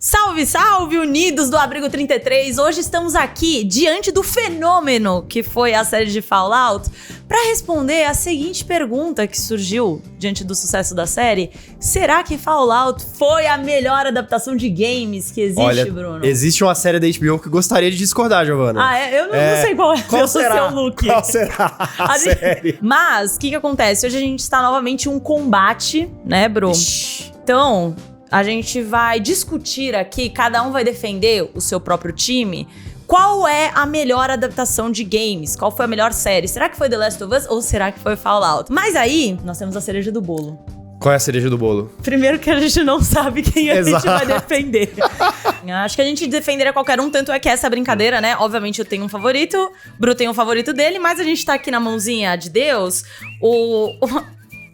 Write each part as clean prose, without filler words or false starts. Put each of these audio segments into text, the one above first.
Salve, salve, unidos do Abrigo 33! Hoje estamos aqui diante do fenômeno que foi a série de Fallout para responder a seguinte pergunta que surgiu diante do sucesso da série. Será que Fallout foi a melhor adaptação de games que existe, Olha, Bruno? Existe uma série da HBO que eu gostaria de discordar, Giovana. Ah, é? Eu não sei qual é Qual o será? seu look. Qual será a série? Mas, o que acontece? Hoje a gente está novamente em um combate, né, Bruno? Então, a gente vai discutir aqui, cada um vai defender o seu próprio time. Qual é a melhor adaptação de games? Qual foi a melhor série? Será que foi The Last of Us ou será que foi Fallout? Mas aí, nós temos a cereja do bolo. Qual é a cereja do bolo? Primeiro que a gente não sabe quem a gente vai defender. Acho que a gente defenderia qualquer um, tanto é que essa brincadeira, né? Obviamente eu tenho um favorito, Bru tem um favorito dele, mas a gente tá aqui na mãozinha de Deus,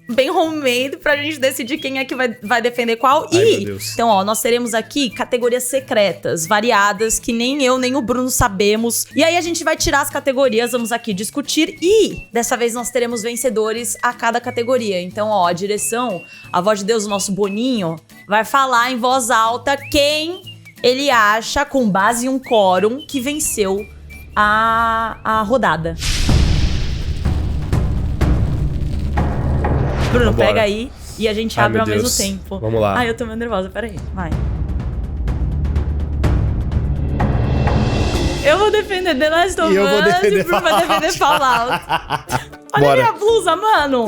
bem homemade pra gente decidir quem é que vai defender qual. Ai, meu Deus. Então, ó, nós teremos aqui categorias secretas, variadas, que nem eu nem o Bruno sabemos. E aí a gente vai tirar as categorias, vamos aqui discutir e dessa vez nós teremos vencedores a cada categoria. Então, ó, a direção, a voz de Deus, o nosso Boninho, vai falar em voz alta quem ele acha, com base em um quórum, que venceu a rodada. Bruno, Vambora. pega aí e a gente abre ao mesmo tempo. Vamos lá. Ai, eu tô meio nervosa, peraí, vai. Eu vou defender The Last of Us E eu vou defender e o Bruno vai defender Fallout. Olha Bora. minha blusa, mano.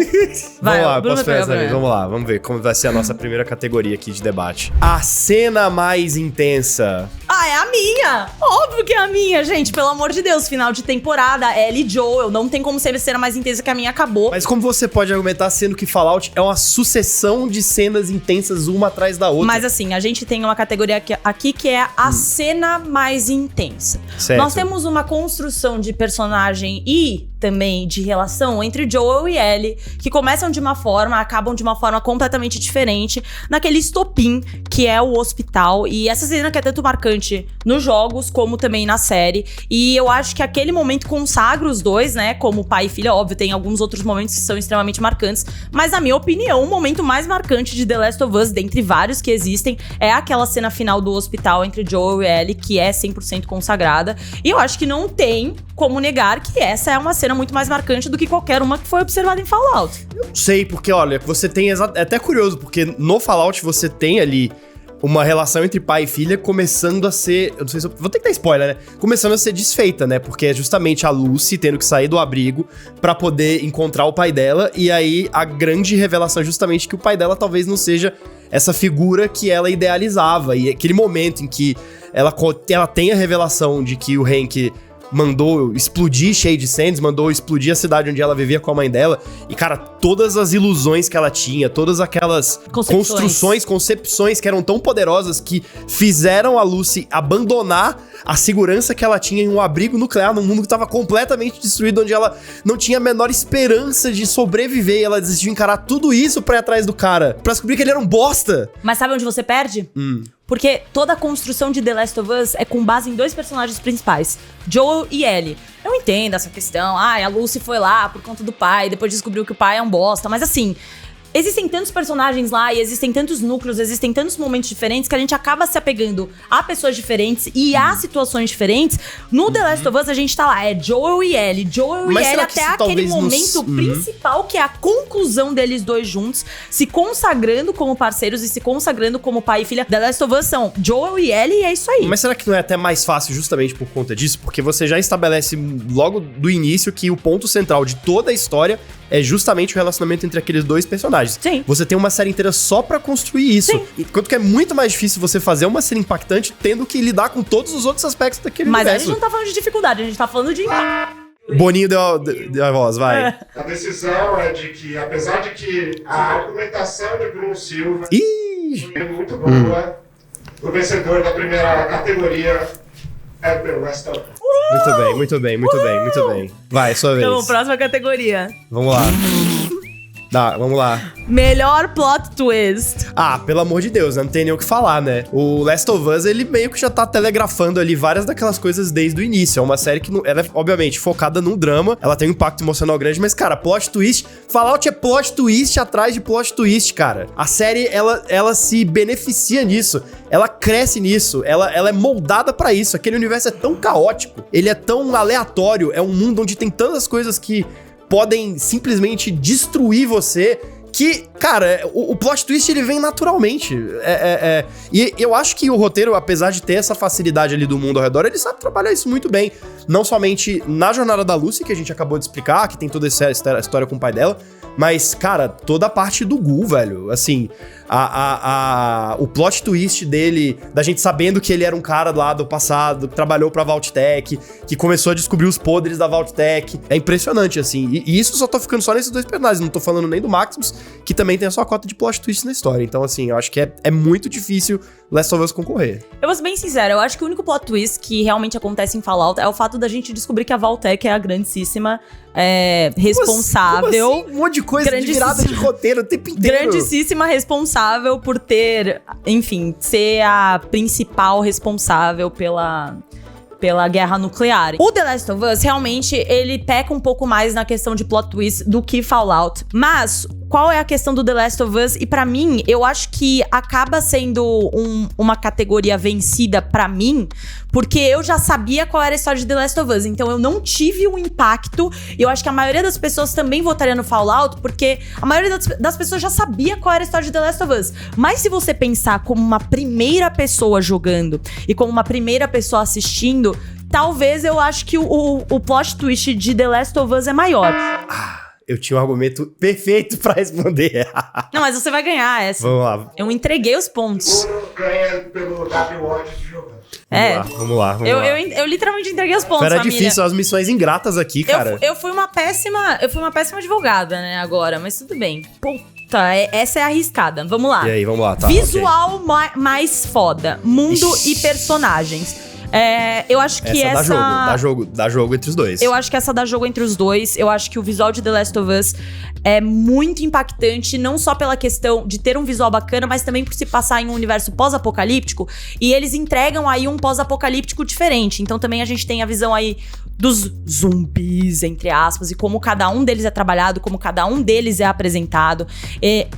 Vai, Vamos lá, Bruno posso vai pegar fazer, primeiro. vamos lá, vamos ver como vai ser a nossa primeira categoria aqui de debate. A cena mais intensa. Ah, é a minha! Óbvio que é a minha, gente. Pelo amor de Deus, final de temporada, Ellie e Joel. Não tem como ser a cena mais intensa que a minha, acabou. Mas como você pode argumentar sendo que Fallout é uma sucessão de cenas intensas uma atrás da outra? Mas assim, a gente tem uma categoria aqui que é a cena mais intensa. Certo. Nós temos uma construção de personagem e também de relação entre Joel e Ellie, que começam de uma forma, acabam de uma forma completamente diferente, naquele estopim que é o hospital. E essa cena que é tanto marcante nos jogos, como também na série. E eu acho que aquele momento consagra os dois, né, como pai e filha. Óbvio, tem alguns outros momentos que são extremamente marcantes, mas na minha opinião, o momento mais marcante de The Last of Us, dentre vários que existem, é aquela cena final do hospital entre Joel e Ellie, que é 100% consagrada. E eu acho que não tem como negar que essa é uma cena muito mais marcante do que qualquer uma que foi observada em Fallout. Não sei, porque olha, você tem... É até curioso, porque no Fallout você tem ali uma relação entre pai e filha começando a ser... Eu não sei se eu vou ter que dar spoiler, né? Começando a ser desfeita, né? Porque é justamente a Lucy tendo que sair do abrigo pra poder encontrar o pai dela. E aí a grande revelação é justamente que o pai dela talvez não seja essa figura que ela idealizava. E aquele momento em que ela tem a revelação de que o Hank mandou explodir Shade Sands, mandou explodir a cidade onde ela vivia com a mãe dela. E, cara, todas as ilusões que ela tinha, todas aquelas concepções que eram tão poderosas que fizeram a Lucy abandonar a segurança que ela tinha em um abrigo nuclear num mundo que estava completamente destruído, onde ela não tinha a menor esperança de sobreviver. E ela decidiu encarar tudo isso pra ir atrás do cara, pra descobrir que ele era um bosta. Mas sabe onde você perde? Porque toda a construção de The Last of Us é com base em dois personagens principais, Joel e Ellie. Eu entendo essa questão, a Lucy foi lá por conta do pai, depois descobriu que o pai é um bosta, mas assim... Existem tantos personagens lá e existem tantos núcleos, existem tantos momentos diferentes que a gente acaba se apegando a pessoas diferentes e a situações diferentes. No The Last of Us, a gente tá lá, é Joel e Ellie. Joel Mas e Ellie até aquele momento nos... principal, que é a conclusão deles dois juntos, se consagrando como parceiros e se consagrando como pai e filha. The Last of Us são Joel e Ellie e é isso aí. Mas será que não é até mais fácil justamente por conta disso? Porque você já estabelece logo do início que o ponto central de toda a história é justamente o relacionamento entre aqueles dois personagens. Sim. Você tem uma série inteira só pra construir isso. Sim. Enquanto que é muito mais difícil você fazer uma cena impactante tendo que lidar com todos os outros aspectos daquele Mas universo. a gente não tá falando de dificuldade, a gente tá falando de... Boninho deu a voz, vai. A decisão é de que, apesar de que a argumentação de Bruno Silva Ih! é muito boa, o vencedor da primeira categoria é The Last of Us. Muito bem, muito bem, muito bem, muito bem. Vai, sua vez. Então, próxima categoria. Vamos lá. Vamos lá. Melhor plot twist. Ah, pelo amor de Deus, né? Não tem nem o que falar, né? O Last of Us, ele meio que já tá telegrafando ali várias daquelas coisas desde o início. É uma série que, ela é, obviamente, focada num drama, ela tem um impacto emocional grande, mas, cara, plot twist... Fallout é plot twist atrás de plot twist, cara. A série, ela se beneficia nisso. Ela cresce nisso. Ela é moldada pra isso. Aquele universo é tão caótico. Ele é tão aleatório. É um mundo onde tem tantas coisas que podem simplesmente destruir você, que, cara, o plot twist, ele vem naturalmente. E eu acho que o roteiro, apesar de ter essa facilidade ali do mundo ao redor, ele sabe trabalhar isso muito bem. Não somente na jornada da Lucy, que a gente acabou de explicar, que tem toda essa história com o pai dela, mas, cara, toda a parte do Gu, velho. Assim, o plot twist dele, da gente sabendo que ele era um cara lá do passado, que trabalhou pra Vault-Tec, que começou a descobrir os podres da Vault-Tec. É impressionante, assim. E isso só tô ficando só nesses dois personagens, não tô falando nem do Maximus, que também tem a sua cota de plot twist na história. Então, assim, eu acho que é muito difícil Last of Us concorrer. Eu vou ser bem sincera, eu acho que o único plot twist que realmente acontece em Fallout é o fato da gente descobrir que a Vault-Tec é a grandíssima responsável. Como assim? Um monte de coisa de virada de roteiro o tempo inteiro. Grandíssima responsável por ter, enfim, ser a principal responsável pela guerra nuclear. O The Last of Us, realmente, ele peca um pouco mais na questão de plot twist do que Fallout. Mas, qual é a questão do The Last of Us? E pra mim, eu acho que acaba sendo uma categoria vencida pra mim, porque eu já sabia qual era a história de The Last of Us. Então, eu não tive um impacto. E eu acho que a maioria das pessoas também votaria no Fallout, porque a maioria das pessoas já sabia qual era a história de The Last of Us. Mas se você pensar como uma primeira pessoa jogando e como uma primeira pessoa assistindo, talvez eu acho que o plot twist de The Last of Us é maior. Eu tinha um argumento perfeito pra responder. Não, mas você vai ganhar essa. Vamos lá. Eu entreguei os pontos. Ganha pelo W-Watch jogando. Vamos lá. Eu literalmente entreguei os pontos, Era família. difícil, as missões ingratas aqui, cara. Eu fui uma péssima advogada, né, agora, mas tudo bem. Puta, essa é arriscada. Vamos lá. E aí, vamos lá, tá. Visual mais foda. Mundo e personagens. Eu acho que dá jogo entre os dois. Eu acho que essa dá jogo entre os dois. Eu acho que o visual de The Last of Us é muito impactante, não só pela questão de ter um visual bacana, mas também por se passar em um universo pós-apocalíptico. E eles entregam aí um pós-apocalíptico diferente. Então também a gente tem a visão aí dos zumbis, entre aspas, e como cada um deles é trabalhado, como cada um deles é apresentado.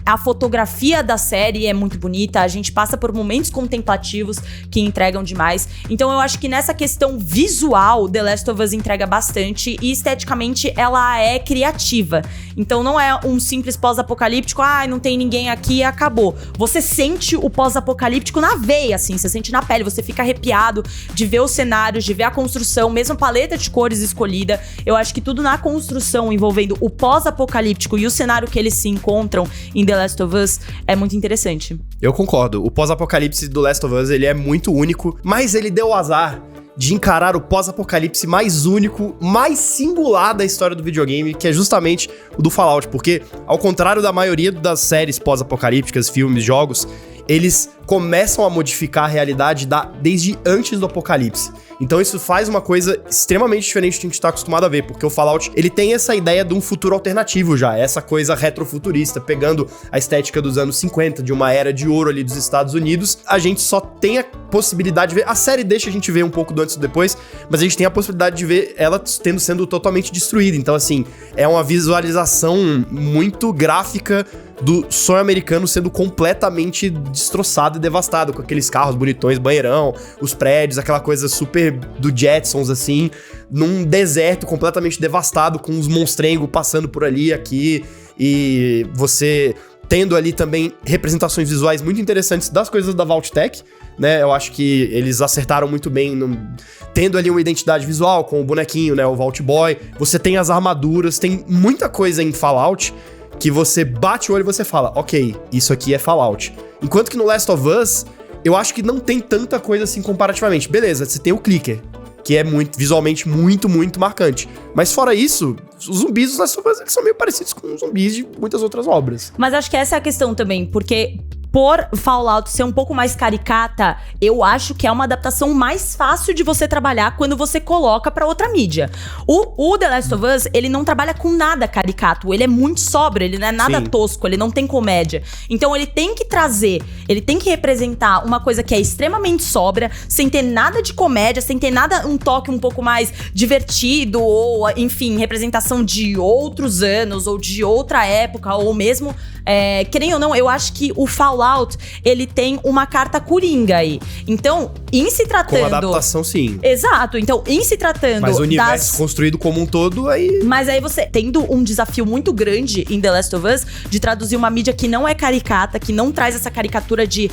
A fotografia da série é muito bonita, a gente passa por momentos contemplativos que entregam demais. Então eu acho que nessa questão visual, The Last of Us entrega bastante e esteticamente ela é criativa. Então não é um simples pós-apocalíptico, não tem ninguém aqui e acabou. Você sente o pós-apocalíptico na veia, assim, você sente na pele, você fica arrepiado de ver os cenários, de ver a construção, mesmo a paleta de cores escolhida. Eu acho que tudo na construção envolvendo o pós-apocalíptico e o cenário que eles se encontram em The Last of Us é muito interessante. Eu concordo. O pós-apocalipse do Last of Us, ele é muito único, mas ele deu o azar de encarar o pós-apocalipse mais único, mais singular da história do videogame, que é justamente o do Fallout, porque, ao contrário da maioria das séries pós-apocalípticas, filmes, jogos, eles começam a modificar a realidade desde antes do apocalipse. Então isso faz uma coisa extremamente diferente do que a gente tá acostumado a ver, porque o Fallout, ele tem essa ideia de um futuro alternativo já, essa coisa retrofuturista, pegando a estética dos anos 50, de uma era de ouro ali dos Estados Unidos. A gente só tem a possibilidade de ver, a série deixa a gente ver um pouco do antes e do depois, mas a gente tem a possibilidade de ver ela sendo totalmente destruída. Então assim, é uma visualização muito gráfica do sonho americano sendo completamente destroçado e devastado, com aqueles carros bonitões, banheirão, os prédios, aquela coisa super do Jetsons, assim, num deserto completamente devastado, com os monstrengos passando por ali, aqui, e você tendo ali também representações visuais muito interessantes das coisas da Vault-Tec, né? Eu acho que eles acertaram muito bem, tendo ali uma identidade visual, com o bonequinho, né? O Vault Boy, você tem as armaduras, tem muita coisa em Fallout que você bate o olho e você fala, ok, isso aqui é Fallout. Enquanto que no Last of Us, eu acho que não tem tanta coisa assim comparativamente. Beleza, você tem o clicker, que é visualmente muito, muito marcante. Mas fora isso, os zumbis dos Last of Us, eles são meio parecidos com os zumbis de muitas outras obras. Mas acho que essa é a questão também, porque por Fallout ser um pouco mais caricata, eu acho que é uma adaptação mais fácil de você trabalhar quando você coloca pra outra mídia. O The Last of Us, ele não trabalha com nada caricato, ele é muito sóbrio, ele não é nada tosco, ele não tem comédia. Então ele tem que trazer, ele tem que representar uma coisa que é extremamente sóbria, sem ter nada de comédia, sem ter nada, um toque um pouco mais divertido, ou enfim, representação de outros anos, ou de outra época, ou mesmo, querendo ou não, eu acho que o Fallout, ele tem uma carta coringa aí. Então, em se tratando... Com adaptação, sim. Exato. Então, em se tratando... Mas o universo construído como um todo, aí... Mas aí você, tendo um desafio muito grande em The Last of Us, de traduzir uma mídia que não é caricata, que não traz essa caricatura de...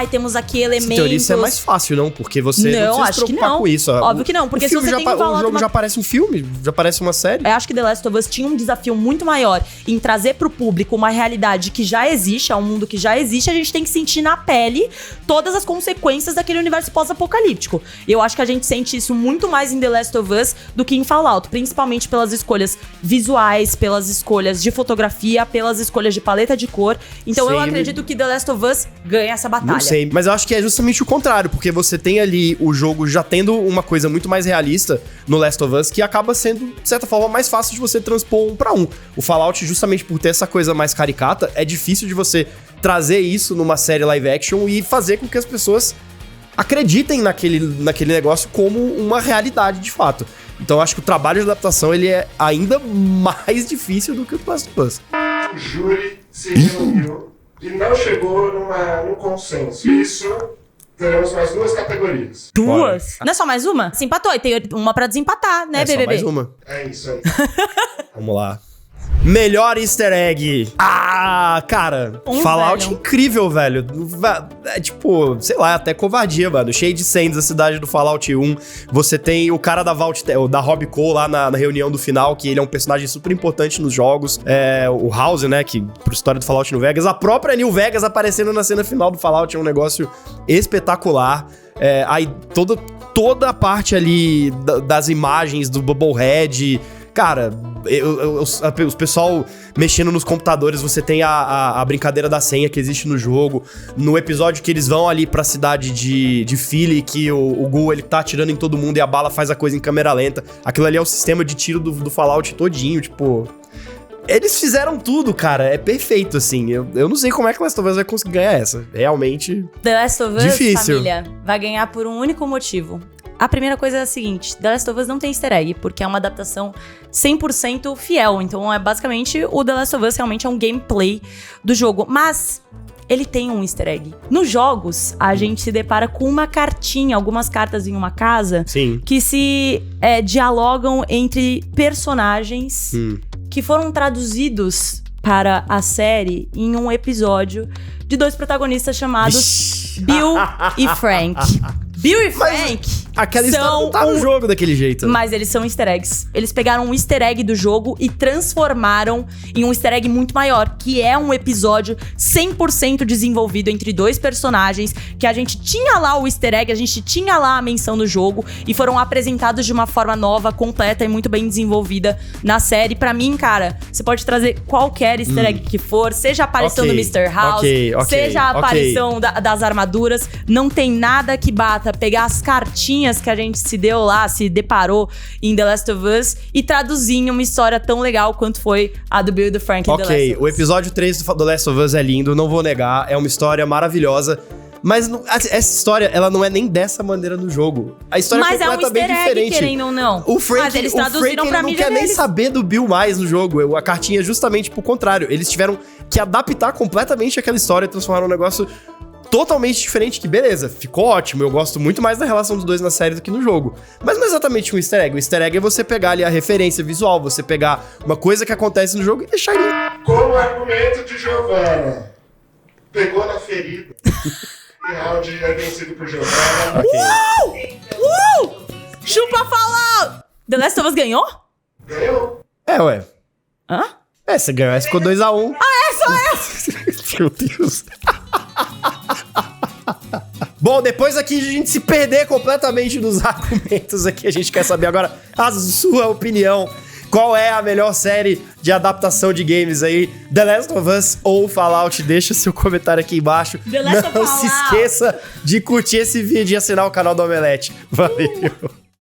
temos aqui elementos... Em teoria, isso é mais fácil, não? Porque você não precisa se preocupar com isso. Óbvio que não, porque se você tem o jogo já parece um filme, já parece uma série. Eu acho que The Last of Us tinha um desafio muito maior em trazer pro público uma realidade que já existe, é um mundo que já existe, a gente tem que sentir na pele todas as consequências daquele universo pós-apocalíptico. Eu acho que a gente sente isso muito mais em The Last of Us do que em Fallout, principalmente pelas escolhas visuais, pelas escolhas de fotografia, pelas escolhas de paleta de cor. Então eu acredito que The Last of Us ganha essa batalha. Não sei, mas eu acho que é justamente o contrário, porque você tem ali o jogo já tendo uma coisa muito mais realista no Last of Us, que acaba sendo, de certa forma, mais fácil de você transpor um pra um. O Fallout, justamente por ter essa coisa mais caricata, é difícil de você trazer isso numa série live action e fazer com que as pessoas acreditem naquele negócio como uma realidade de fato. Então eu acho que o trabalho de adaptação ele é ainda mais difícil do que o do Last of Us. O júri se reuniu e não chegou num consenso. Isso, teremos mais 2 categorias. Duas? Não é só mais uma? Se empatou, e tem uma pra desempatar, né, BBB? Só mais uma. É isso aí. Vamos lá. Melhor easter egg. Cara, Fallout velho. Incrível, velho. É tipo, sei lá, até covardia, mano. Shade Sands, a cidade do Fallout 1. Você tem o cara da Vault, da Rob Cole lá na reunião do final, que ele é um personagem super importante nos jogos. O House, né, que pro história do Fallout New Vegas. A própria New Vegas aparecendo na cena final do Fallout é um negócio espetacular. Aí toda a parte ali das imagens do Bubblehead... Cara, os pessoal mexendo nos computadores, você tem a brincadeira da senha que existe no jogo. No episódio que eles vão ali pra cidade de Philly, que o Gu, ele tá atirando em todo mundo e a bala faz a coisa em câmera lenta. Aquilo ali é o sistema de tiro do Fallout todinho, tipo... Eles fizeram tudo, cara. É perfeito, assim. Eu não sei como é que Last of Us vai conseguir ganhar essa. Realmente The Last of Us, difícil. família, vai ganhar por um único motivo. A primeira coisa é a seguinte, The Last of Us não tem easter egg, porque é uma adaptação 100% fiel. Então, basicamente, o The Last of Us realmente é um gameplay do jogo. Mas ele tem um easter egg. Nos jogos, a gente se depara com uma cartinha, algumas cartas em uma casa, Sim. que se dialogam entre personagens que foram traduzidos para a série em um episódio de 2 protagonistas chamados Bill e Frank. Bill e Frank Aquela história não tá no jogo daquele jeito. Mas eles são easter eggs. Eles pegaram um easter egg do jogo e transformaram em um easter egg muito maior, que é um episódio 100% desenvolvido entre 2 personagens, que a gente tinha lá o easter egg, a gente tinha lá a menção do jogo, e foram apresentados de uma forma nova, completa e muito bem desenvolvida na série. Pra mim, cara, você pode trazer qualquer easter egg que for, seja a aparição do Mr. House, seja a aparição das armaduras, não tem nada que bata pegar as cartinhas que a gente se deu lá, se deparou em The Last of Us e traduzir em uma história tão legal quanto foi a do Bill e do Frank em The Last of Us. O episódio 3 do The Last of Us é lindo, não vou negar, é uma história maravilhosa. Mas essa história, ela não é nem dessa maneira no jogo. A história é completamente diferente. Querendo ou não. O Frank, mas eles traduziram pra não mídia quer nem deles. saber do Bill mais no jogo. A cartinha é justamente pro contrário. Eles tiveram que adaptar completamente aquela história e transformar um negócio totalmente diferente, que beleza, ficou ótimo. Eu gosto muito mais da relação dos dois na série do que no jogo. Mas não é exatamente um easter egg. O easter egg é você pegar ali a referência visual, você pegar uma coisa que acontece no jogo e deixar ali. Como argumento de Giovanna, pegou na ferida. E round é vencido por Giovanna. Chupa Fallout! The Last of Us ganhou? Ganhou? Ué. Hã? Você ganhou, essa ficou 2-1. Só essa! Meu Deus. Bom, depois aqui de a gente se perder completamente nos argumentos aqui, a gente quer saber agora a sua opinião. Qual é a melhor série de adaptação de games aí? The Last of Us ou Fallout? Deixa seu comentário aqui embaixo. The Last of Não Us. se esqueça de curtir esse vídeo e assinar o canal do Omelete. Valeu!